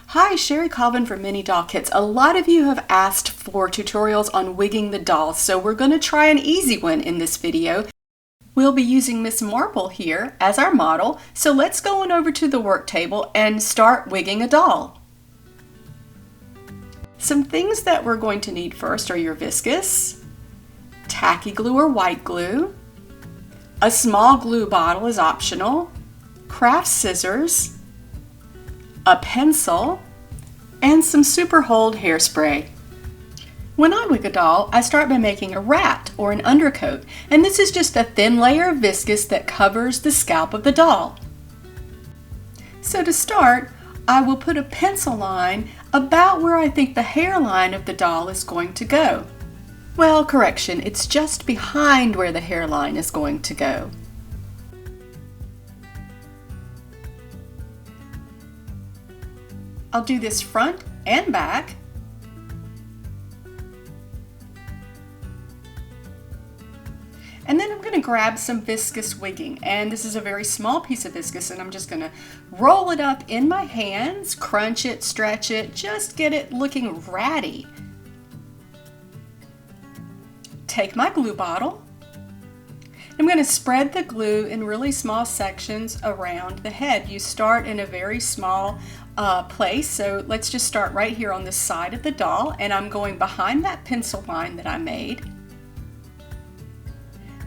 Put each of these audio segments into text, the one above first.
Hi, Sherri Colvin from Mini Doll Kits. A lot of you have asked for tutorials on wigging the dolls, so we're going to try an easy one in this video. We'll be using Miss Marple here as our model, so let's go on over to the work table and start wigging a doll. Some things that we're going to need first are your viscous, tacky glue or white glue, a small glue bottle is optional, craft scissors, a pencil, and some super hold hairspray. When I wig a doll, I start by making a rat or an undercoat, and this is just a thin layer of viscous that covers the scalp of the doll. So to start, I will put a pencil line about where I think the hairline of the doll is going to go. Well, correction, it's just behind where the hairline is going to go. I'll do this front and back. And then I'm going to grab some viscous wigging, and this is a very small piece of viscous, and I'm just going to roll it up in my hands, crunch it, stretch it, just get it looking ratty. Take my glue bottle. I'm going to spread the glue in really small sections around the head. You start in a very small place, so let's just start right here on the side of the doll, and I'm going behind that pencil line that I made.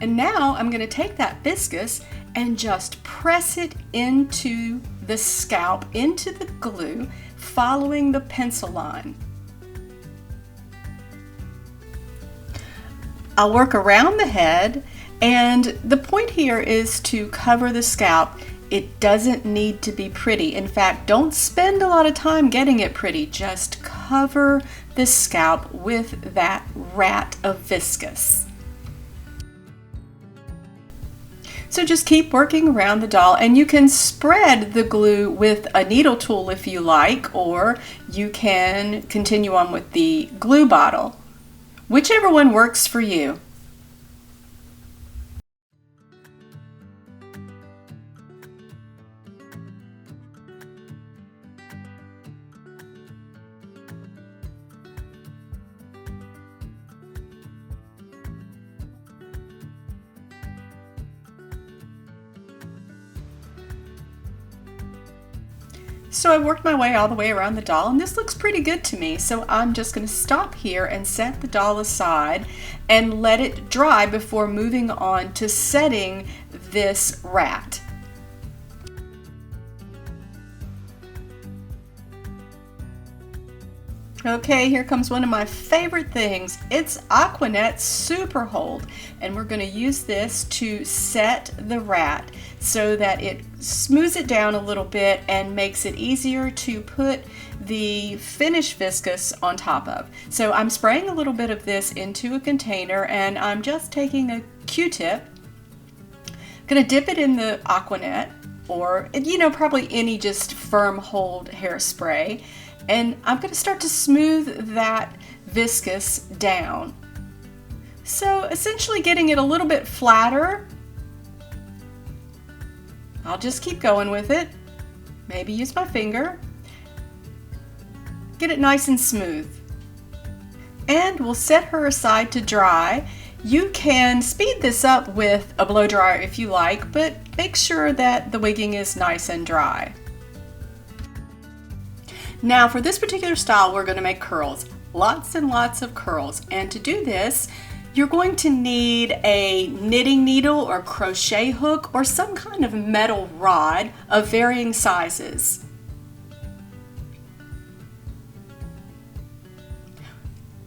And now I'm going to take that viscous and just press it into the scalp, into the glue, following the pencil line. I'll work around the head, and the point here is to cover the scalp. It doesn't need to be pretty. In fact, don't spend a lot of time getting it pretty. Just cover the scalp with that rat of viscous. So just keep working around the doll, and you can spread the glue with a needle tool if you like, or you can continue on with the glue bottle. Whichever one works for you. So I worked my way all the way around the doll, and this looks pretty good to me. So I'm just going to stop here and set the doll aside and let it dry before moving on to setting this rat. Okay, here comes one of my favorite things. It's Aquanet Super Hold, and we're going to use this to set the rat so that it smooths it down a little bit and makes it easier to put the finished viscous on top of. So I'm spraying a little bit of this into a container, and I'm just taking a Q-tip, going to dip it in the Aquanet, or probably any just firm hold hairspray. And I'm going to start to smooth that viscous down. So essentially getting it a little bit flatter. I'll just keep going with it. Maybe use my finger. Get it nice and smooth. And we'll set her aside to dry. You can speed this up with a blow dryer if you like, but make sure that the wigging is nice and dry. Now for this particular style, we're going to make curls. Lots and lots of curls. And to do this, you're going to need a knitting needle or crochet hook or some kind of metal rod of varying sizes.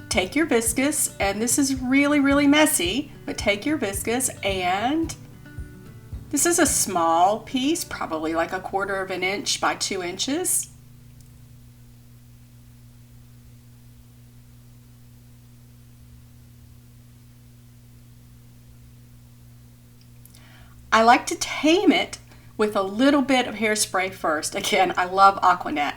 Take your viscous, and this is really messy, but take your viscous, and this is a small piece, probably like 1/4 of an inch by 2 inches. I like to tame it with a little bit of hairspray first. Again, I love Aquanet.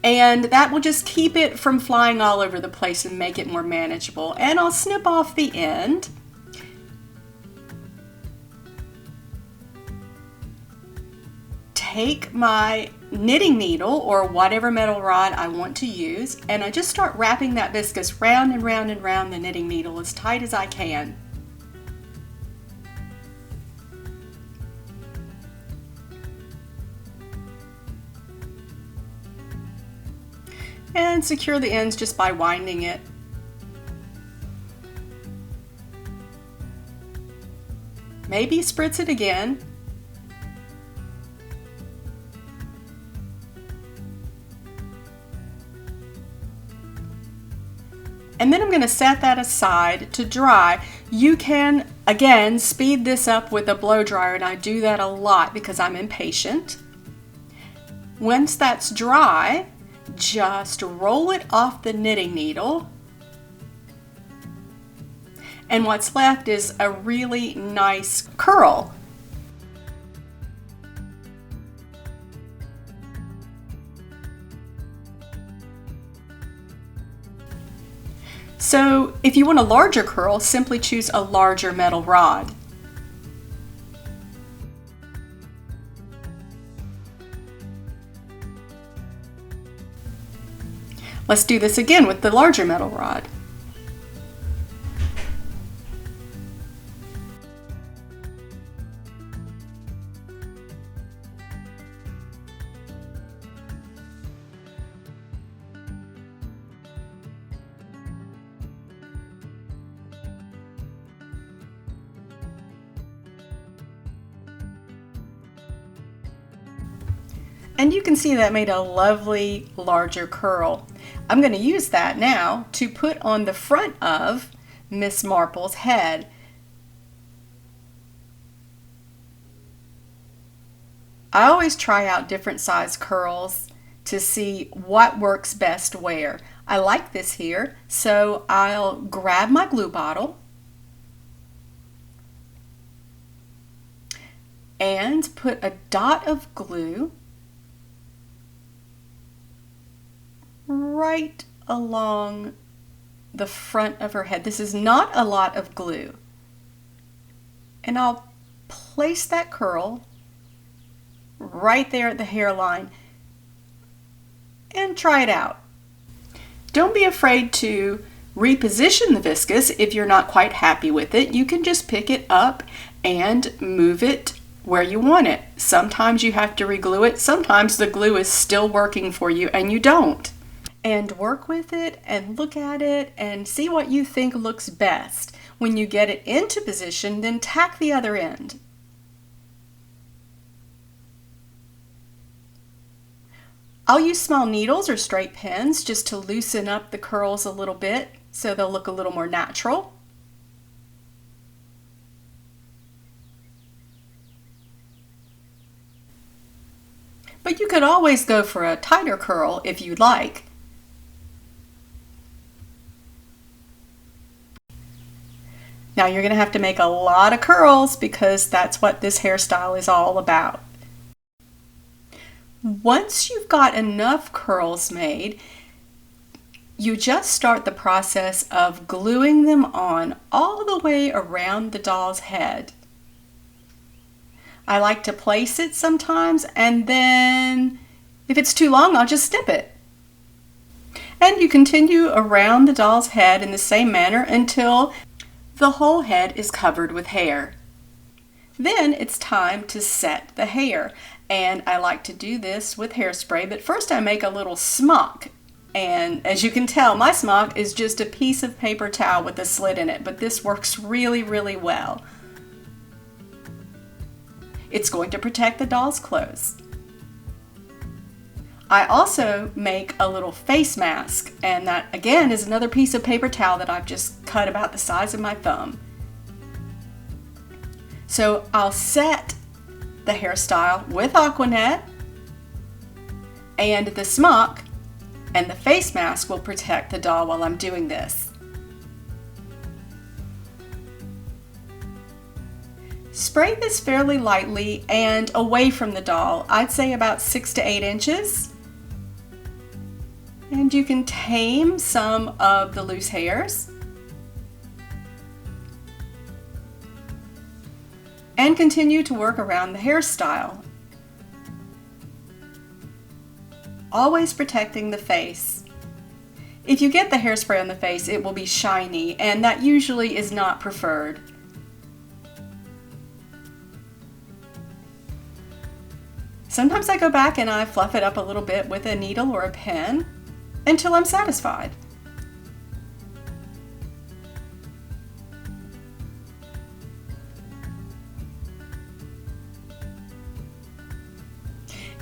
And that will just keep it from flying all over the place and make it more manageable. And I'll snip off the end. Take my knitting needle or whatever metal rod I want to use, and I just start wrapping that viscose round and round and round the knitting needle as tight as I can. And secure the ends just by winding it. Maybe spritz it again. And then I'm going to set that aside to dry. You can, again, speed this up with a blow dryer, and I do that a lot because I'm impatient. Once that's dry, just roll it off the knitting needle. And what's left is a really nice curl. So if you want a larger curl, simply choose a larger metal rod. Let's do this again with the larger metal rod. And you can see that made a lovely larger curl. I'm going to use that now to put on the front of Miss Marple's head. I always try out different size curls to see what works best where. I like this here, so I'll grab my glue bottle and put a dot of glue right along the front of her head. This is not a lot of glue. And I'll place that curl right there at the hairline and try it out. Don't be afraid to reposition the viscose if you're not quite happy with it. You can just pick it up and move it where you want it. Sometimes you have to reglue it. Sometimes the glue is still working for you and you don't. And work with it and look at it and see what you think looks best. When you get it into position, then tack the other end. I'll use small needles or straight pins just to loosen up the curls a little bit so they'll look a little more natural. But you could always go for a tighter curl if you'd like. Now you're going to have to make a lot of curls because that's what this hairstyle is all about. Once you've got enough curls made, you just start the process of gluing them on all the way around the doll's head. I like to place it sometimes, and then if it's too long, I'll just snip it. And you continue around the doll's head in the same manner until the whole head is covered with hair. Then it's time to set the hair, and I like to do this with hairspray, but first I make a little smock. And as you can tell, my smock is just a piece of paper towel with a slit in it, but this works really, really well. It's going to protect the doll's clothes. I also make a little face mask, and that again is another piece of paper towel that I've just cut about the size of my thumb. So I'll set the hairstyle with Aquanet, and the smock and the face mask will protect the doll while I'm doing this. Spray this fairly lightly and away from the doll. I'd say about 6 to 8 inches. And you can tame some of the loose hairs. And continue to work around the hairstyle. always protecting the face. If you get the hairspray on the face, it will be shiny, and that usually is not preferred. Sometimes I go back and I fluff it up a little bit with a needle or a pen until I'm satisfied.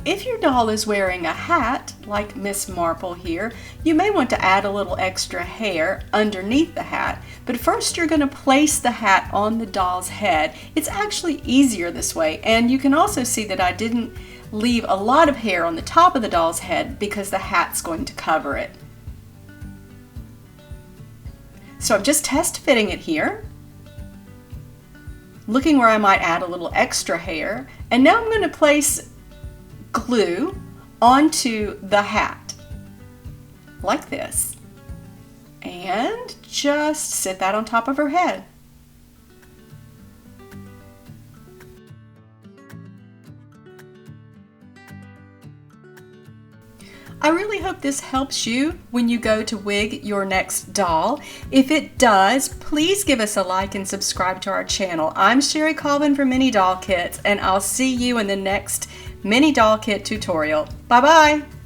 If your doll is wearing a hat, like Miss Marple here, you may want to add a little extra hair underneath the hat. But first you're going to place the hat on the doll's head. It's actually easier this way, and you can also see that I didn't leave a lot of hair on the top of the doll's head because the hat's going to cover it. So I'm just test fitting it here, looking where I might add a little extra hair, and now I'm going to place glue onto the hat like this and just sit that on top of her head. I really hope this helps you when you go to wig your next doll. If it does, please give us a like and subscribe to our channel. I'm Sherri Colvin from Mini Doll Kits, and I'll see you in the next Mini Doll Kit tutorial. Bye bye!